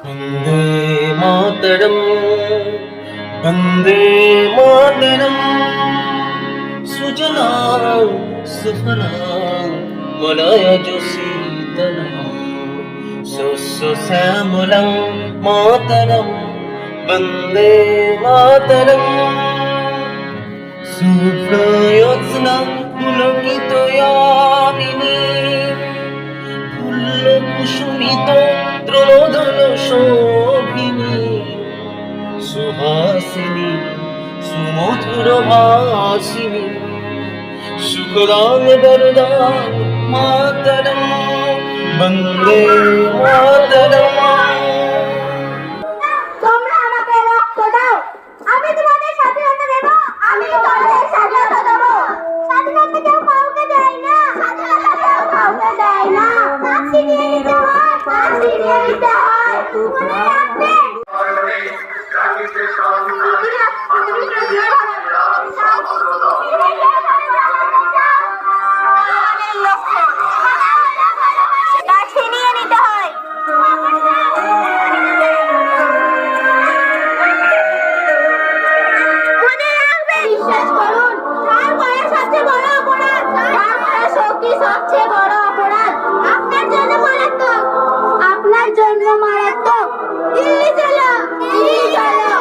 वंदे मातरम वंदे मातरम सुजला सुफला मलयज शीतलम् शस्य श्यामलं मातरम वंदे मातरम शुभ्रयोत्स्ना पुलकितयामिनी फुल्लकुसुमित त्रोदन शोभिनी सुहासिनी सुमधुर भाषिनी सुखदां वरदां मातरं वन्दे मातरम्। তোমরা আমাকে রক্ত দাও, আমি তোমাদের স্বাধীনতা দেব, আমি তোমাদের স্বাধীনতা দেব। স্বাধীনতা কেউ কাউকে দেয় না, স্বাধীনতা কেউ কাউকে দেয় না। ফাঁসি দিয়ে নিতে হয়, ফাঁসি দিয়ে নিতে হয়। মনে রাখবেন। ফাঁসি নিয়ে নিতে হয়। বিশ্বাস করুন, তার করা সবচেয়ে বড় অপরাধ, তার করা শক্তি সবচেয়ে বড় অপরাধ। আপনার জন্য মারাত্মক, আপনার জন্য মারাত্মক। দিল্লি চলো, দিল্লি চলো।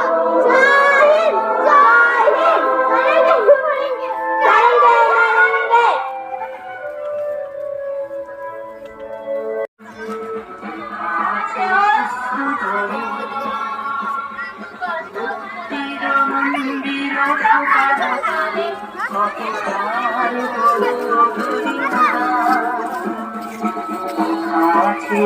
জয় হিন্দ, জয় হিন্দ। লড়েঙ্গে, লড়েঙ্গে। আছে